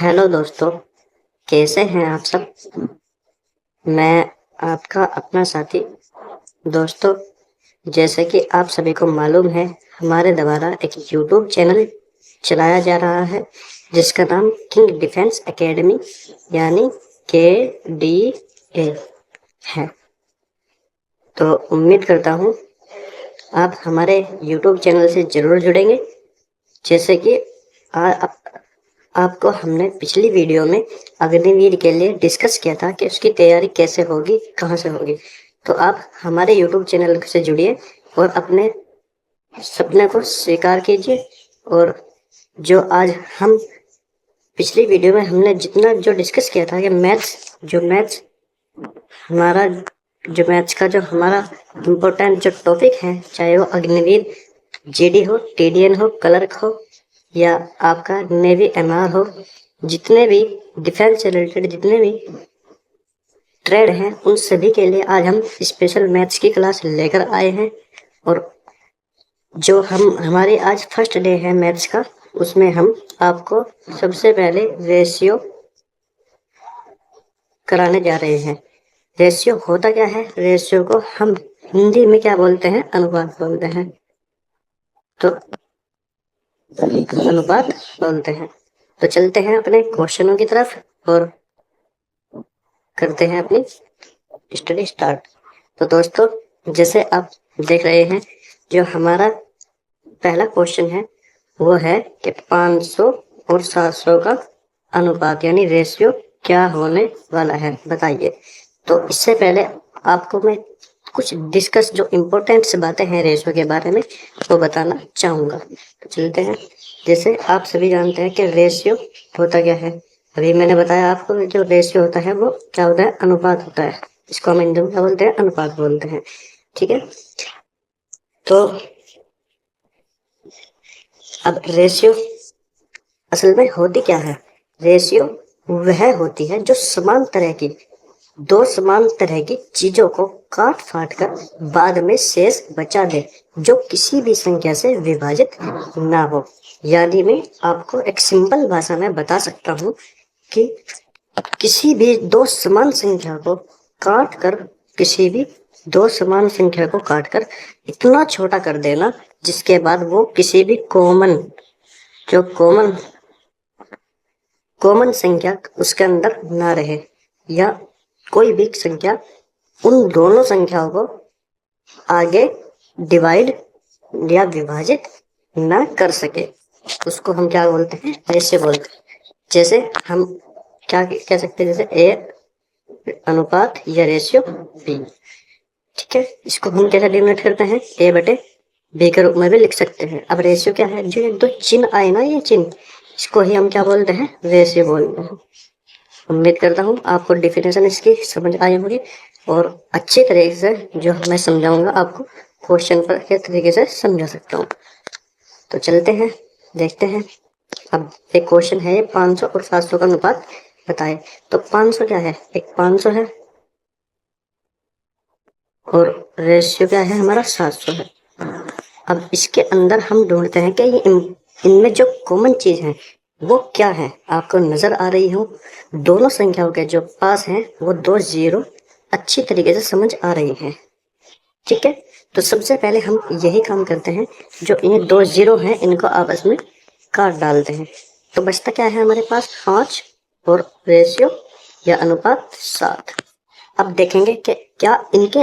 Hello दोस्तों, कैसे हैं आप सब। मैं आपका अपना साथी। दोस्तों, जैसे कि आप सभी को मालूम है, हमारे द्वारा एक यूट्यूब चैनल चलाया जा रहा है जिसका नाम किंग डिफेंस एकेडमी यानी KDA है। तो उम्मीद करता हूँ आप हमारे यूट्यूब चैनल से ज़रूर जुड़ेंगे। जैसे कि आपको हमने पिछली वीडियो में अग्निवीर के लिए डिस्कस किया था कि उसकी तैयारी कैसे होगी, कहाँ से होगी। तो आप हमारे यूट्यूब चैनल से जुड़िए और अपने सपने को स्वीकार कीजिए। और जो आज हम पिछली वीडियो में हमने जितना जो डिस्कस किया था कि मैथ्स हमारा जो मैथ्स का जो हमारा इम्पोर्टेंट जो टॉपिक है, चाहे वो अग्निवीर GD हो, TDN हो, क्लर्क हो या आपका नेवी MR हो, जितने भी डिफेंस से रिलेटेड जितने भी ट्रेड हैं उन सभी के लिए आज हम स्पेशल मैथ्स की क्लास लेकर आए हैं। और जो हमारी आज फर्स्ट डे है मैथ्स का, उसमें हम आपको सबसे पहले रेशियो कराने जा रहे हैं। रेशियो होता क्या है? रेशियो को हम हिंदी में क्या बोलते हैं? अनुपात बोलते हैं। तो अनुपात बोलते हैं। तो चलते हैं अपने क्वेश्चनों की तरफ और करते हैं अपनी स्टडी स्टार्ट। तो दोस्तों, जैसे आप देख रहे हैं, जो हमारा पहला क्वेश्चन है वो है कि 500 और 700 का अनुपात यानी रेशियो क्या होने वाला है, बताइए। तो इससे पहले आपको मैं कुछ डिस्कस जो इम्पोर्टेंट से बातें हैं रेशियो के बारे में वो बताना चाहूँगा। तो चलते हैं। जैसे आप सभी जानते हैं कि रेशियो होता क्या है। अभी मैंने बताया आपको, जो रेशियो होता है वो क्या होता है? अनुपात होता है। इसको हम हिंदी में क्या बोलते हैं? अनुपात बोलते हैं। ठीक है। तो अब रेशियो असल में होती क्या है? रेशियो वह होती है जो दो समान तरह की चीजों को काट फाट कर बाद में शेष बचा दे, जो किसी भी संख्या से विभाजित ना हो। यानी मैं आपको एक सिंपल भाषा में बता सकता हूँ कि किसी भी दो समान संख्या को काट कर किसी भी दो समान संख्या को काट कर इतना छोटा कर देना जिसके बाद वो किसी भी जो कॉमन संख्या उसके अंदर ना रहे, या कोई भी संख्या उन दोनों संख्याओं को आगे डिवाइड या विभाजित ना कर सके, उसको हम क्या बोलते हैं? रेशियो बोलते हैं। जैसे हम क्या कह सकते हैं? जैसे A अनुपात या रेशियो B। ठीक है। इसको हम कैसे डिनोट करते हैं? A/B के रूप में भी लिख सकते हैं। अब रेशियो क्या है? जो दो चिन्ह आए ना, ये चिन्ह, इसको ही हम क्या बोलते हैं? रेशियो बोलते हैं। उम्मीद करता हूँ आपको डेफिनेशन इसकी समझ आई होगी और अच्छे तरीके से जो मैं समझाऊंगा आपको क्वेश्चन पर के तरीके से समझा सकता हूँ। तो चलते हैं, देखते हैं। अब एक क्वेश्चन है, 500 और 700 का अनुपात बताए। तो 500 क्या है? एक 500 है और रेशियो क्या है हमारा? 700 है। अब इसके अंदर हम ढूंढते हैं कि ये इनमें जो कॉमन चीज है वो क्या है। आपको नजर आ रही हो, दोनों संख्याओं के जो पास हैं वो दो जीरो अच्छी तरीके से समझ आ रही हैं। ठीक है। तो सबसे पहले हम यही काम करते हैं, जो ये दो जीरो हैं इनको आपस में काट डालते हैं। तो बचता क्या है हमारे पास? 5 और रेशियो या अनुपात 7। अब देखेंगे कि क्या इनके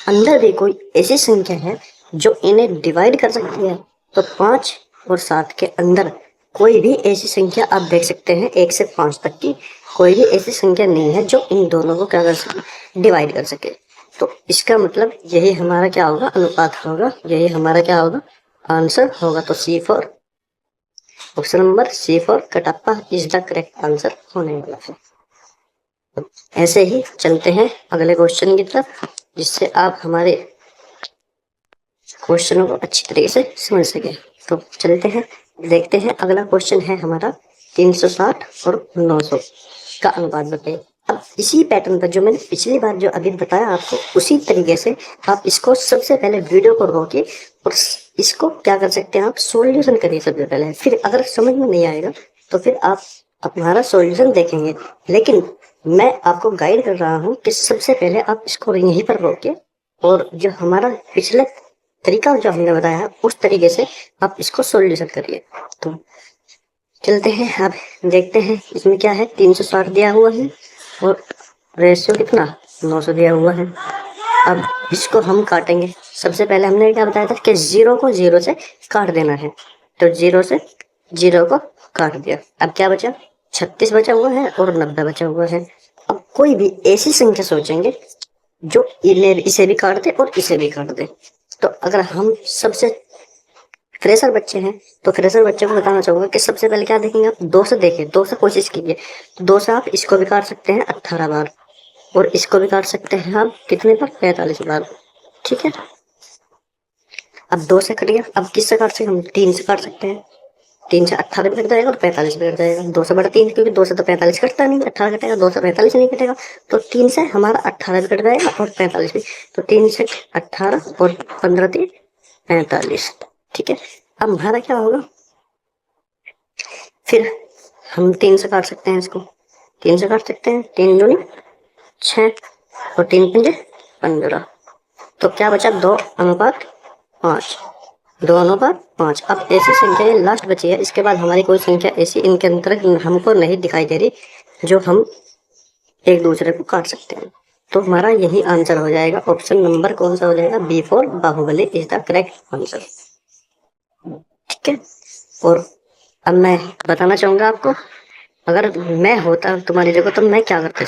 अंदर भी कोई ऐसी संख्या है जो इन्हें डिवाइड कर सकती है। तो 5 और 7 के अंदर कोई भी ऐसी संख्या आप देख सकते हैं, 1 से 5 तक की कोई भी ऐसी संख्या नहीं है जो इन दोनों को क्या कर सके? डिवाइड कर सके। तो इसका मतलब यही हमारा क्या होगा? अनुपात होगा। यही हमारा क्या होगा? आंसर होगा। तो C4, option number C4 Kattappa is the correct answer होने वाला है। ऐसे ही चलते हैं अगले क्वेश्चन की तरफ, जिससे आप हमारे क्वेश्चनों को अच्छी तरीके से समझ सके। तो चलते हैं, देखते हैं। अगला क्वेश्चन है हमारा 360 और 900 का अनुपात बताइए। अब इसी पैटर्न पर जो मैंने पिछली बार जो अभी बताया आपको, उसी तरीके से आप इसको सबसे पहले वीडियो को रोकिए और इसको क्या कर सकते हैं? आप सॉल्यूशन करिए सबसे पहले। फिर अगर समझ में नहीं आएगा तो फिर आप आप हमारा सॉल्यूशन देखेंगे, लेकिन मैं आपको गाइड कर रहा हूँ कि सबसे पहले आप इसको यहीं पर रोके और जो हमारा पिछले तरीका जो हमने बताया है उस तरीके से आप इसको सॉल्यूशन करिए। तो चलते हैं, अब देखते हैं इसमें क्या है। 360 दिया हुआ है और रेशियो कितना 900 दिया हुआ है। अब इसको हम काटेंगे। सबसे पहले हमने क्या बताया था कि 0 को 0 से काट देना है, तो 0 से 0 को काट दिया। अब क्या बचा, 36 बचा हुआ है और 90 बचा हुआ है। अब कोई भी ऐसी संख्या सोचेंगे जो इसे भी काट दे और इसे भी काट दे। तो अगर हम सबसे फ्रेशर बच्चे हैं तो फ्रेशर बच्चे को बताना चाहूंगा कि सबसे पहले क्या देखेंगे आप, 2 से देखें, 2 से कोशिश कीजिए। तो 2 से आप इसको भी काट सकते हैं 18 बार और इसको भी काट सकते हैं आप कितने बार, 45 बार। ठीक है, अब 2 से कट गया। अब किससे काट सकते हैं हम, 3 से काट सकते हैं। 3 से 18 भी कट जाएगा और 45 भी कट जाएगा। 2 से बड़ा 3, क्योंकि 2 से तो 45 कटता नहीं, 18 कटेगा, 2 से 45 नहीं कटेगा। तो 3 से हमारा 18 भी कट जाएगा और 45 भी। तो 3 से 18 और 15 3 45। ठीक है, अब हमारा क्या होगा, फिर हम 3 से काट सकते हैं इसको। 3 से काट सकते हैं, 3 दूनी 6 और 3 पंजे 15। तो क्या बचा, 2:5। 2:5। अब ऐसी संख्या ये लास्ट बची है, इसके बाद हमारी कोई संख्या ऐसी इनके अंतर्गत हमको नहीं दिखाई दे रही जो हम एक दूसरे को काट सकते हैं। तो हमारा यही आंसर हो जाएगा। ऑप्शन नंबर कौन सा हो जाएगा, B4 Baahubali is the correct answer. ठीक है, और अब मैं बताना चाहूंगा आपको, अगर मैं होता तुम्हारी जगह तो मैं क्या करता,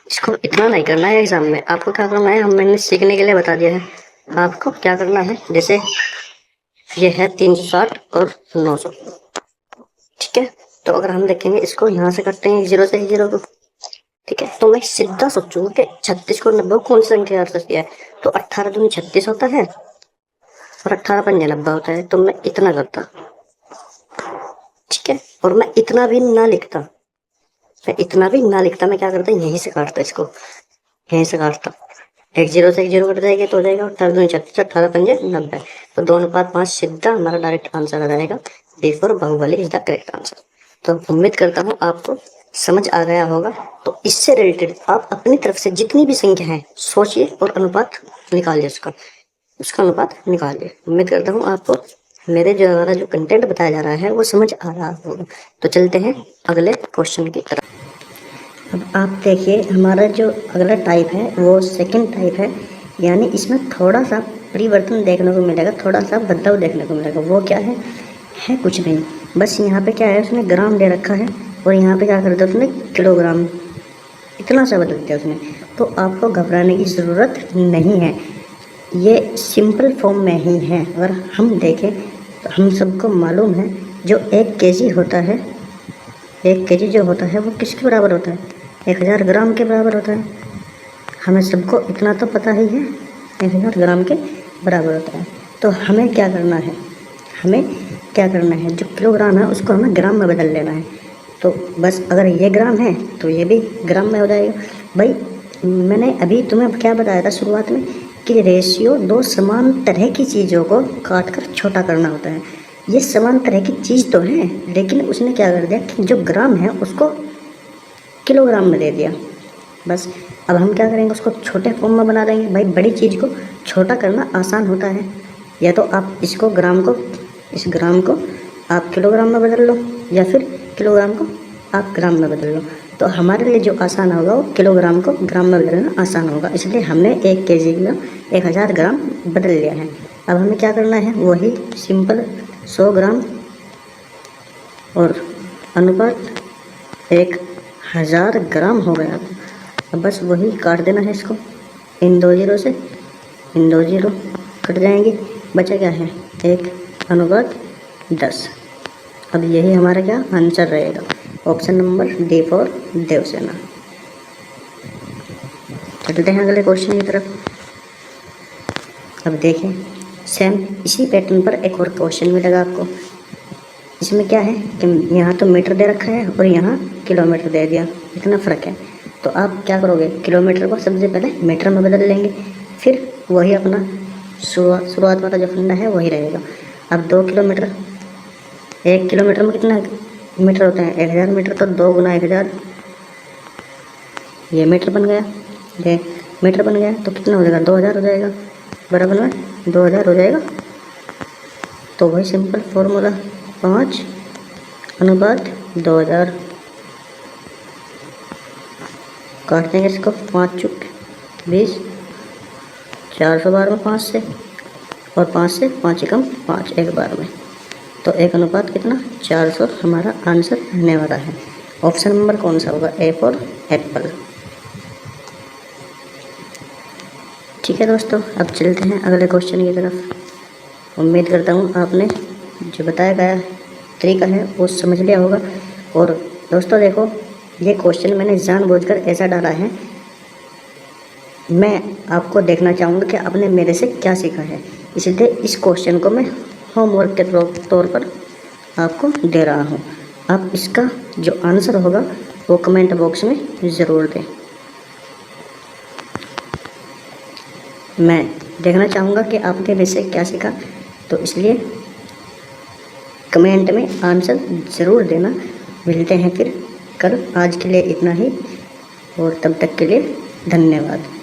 इसको इतना नहीं करना है एग्जाम में। आपको क्या करना है, हम मैंने सीखने के लिए बता दिया है। आपको क्या करना है, जैसे ये है 360 और 900। ठीक है, तो अगर हम देखेंगे इसको यहाँ से करते हैं 0 से 0 को। ठीक है, तो मैं सीधा सोचूंगा कि 36 को 90 कौन सी संख्या कर सकती है। तो 18 दूनी 36 होता है और 18 पंजे 90 होता है। तो मैं इतना करता। ठीक है, और मैं इतना भी ना लिखता, मैं क्या करता, यहीं से काटता इसको, यहीं से काटता। एक 0 से एक 0 कट जाएगा तो हो जाएगा 18 दूनी 36, 18 पंजे 90। तो 2:5 सीधा हमारा डायरेक्ट आंसर आ जाएगा। D4 Baahubali is the correct answer. तो उम्मीद करता हूँ आपको समझ आ गया होगा। तो इससे रिलेटेड आप अपनी तरफ से जितनी भी संख्या है सोचिए और अनुपात निकालिए, उसका अनुपात निकालिए। उम्मीद करता हूँ आपको मेरे जो हमारा जो कंटेंट बताया जा रहा है वो समझ आ रहा होगा। तो चलते हैं अगले क्वेश्चन की तरफ। अब आप देखिए, हमारा जो अगला टाइप है वो सेकंड टाइप है, यानी इसमें थोड़ा सा परिवर्तन देखने को मिलेगा, थोड़ा सा बदलाव देखने को मिलेगा। वो क्या है कुछ नहीं, बस यहाँ पे क्या है, उसने ग्राम दे रखा है और यहाँ पे क्या कर दिया उसने, किलोग्राम, इतना सा बदल दिया उसने। तो आपको घबराने की ज़रूरत नहीं है, ये सिंपल फॉर्म में ही है। अगर हम देखें तो हम सबको मालूम है जो 1 kg होता है, 1 kg जो होता है वो किसके बराबर होता है, 1000 ग्राम के बराबर होता है। हमें सबको इतना तो पता ही है, 1000 ग्राम के बराबर होता है। तो हमें क्या करना है, जो किलोग्राम है उसको हमें ग्राम में बदल लेना है। तो बस अगर ये ग्राम है तो ये भी ग्राम में हो जाएगा। भाई मैंने अभी तुम्हें क्या बताया था शुरुआत में कि रेशियो 2 समान तरह की चीज़ों को काट कर छोटा करना होता है। ये समान तरह की चीज़ तो है, लेकिन उसने क्या कर दिया कि जो ग्राम है उसको किलोग्राम में दे दिया। बस अब हम क्या करेंगे, उसको छोटे फॉर्म में बना देंगे। भाई बड़ी चीज़ को छोटा करना आसान होता है, या तो आप इस ग्राम को आप किलोग्राम में बदल लो, या फिर किलोग्राम को आप ग्राम में बदल लो। तो हमारे लिए जो आसान होगा वो किलोग्राम को ग्राम में बदलना आसान होगा, इसलिए हमने 1 kg में 1000 ग्राम बदल लिया है। अब हमें क्या करना है, वही सिंपल 100 ग्राम और अनुपात 1000 ग्राम हो गया। अब बस वही काट देना है इसको, इन 2 0 से इन 2 0 कट जाएंगे, बचा क्या है 1:10। अब यही हमारा क्या आंसर रहेगा, ऑप्शन नंबर D4 देवसेना। चलते हैं अगले क्वेश्चन की तरफ। अब देखें, सेम इसी पैटर्न पर एक और क्वेश्चन मिलेगा आपको। इसमें क्या है कि यहाँ तो मीटर दे रखा है और यहाँ किलोमीटर दे दिया, इतना फ़र्क है। तो आप क्या करोगे, किलोमीटर को सबसे पहले मीटर में बदल लेंगे, फिर वही अपना शुरुआत वाला जो फंडा है वही रहेगा। अब 2 किलोमीटर, 1 किलोमीटर में कितना मीटर होते हैं 1000 मीटर, तो 2 गुना 1000, ये मीटर बन गया। ये मीटर बन गया तो कितना हो जाएगा, 2000 हो जाएगा, बराबर में 2000 हो जाएगा। तो वही सिंपल फॉर्मूला 5:2000। काट देंगे इसको, 5 चुक 20, 400 बार में 5 से, और 5 से 5 एकम 5 एक बार में, तो 1 कितना 400 हमारा आंसर रहने वाला है। ऑप्शन नंबर कौन सा होगा, ए फॉर एप्पल। ठीक है दोस्तों, अब चलते हैं अगले क्वेश्चन की तरफ। उम्मीद करता हूँ आपने जो बताया गया तरीका है वो समझ लिया होगा। और दोस्तों देखो, ये क्वेश्चन मैंने जानबूझकर ऐसा डाला है, मैं आपको देखना चाहूँगा कि आपने मेरे से क्या सीखा है, इसलिए इस क्वेश्चन को मैं होमवर्क के तौर पर आपको दे रहा हूँ। आप इसका जो आंसर होगा वो कमेंट बॉक्स में ज़रूर दें। मैं देखना चाहूँगा कि आपने मेरे से क्या सीखा, तो इसलिए कमेंट में आंसर ज़रूर देना। मिलते हैं फिर कल, आज के लिए इतना ही, और तब तक के लिए धन्यवाद।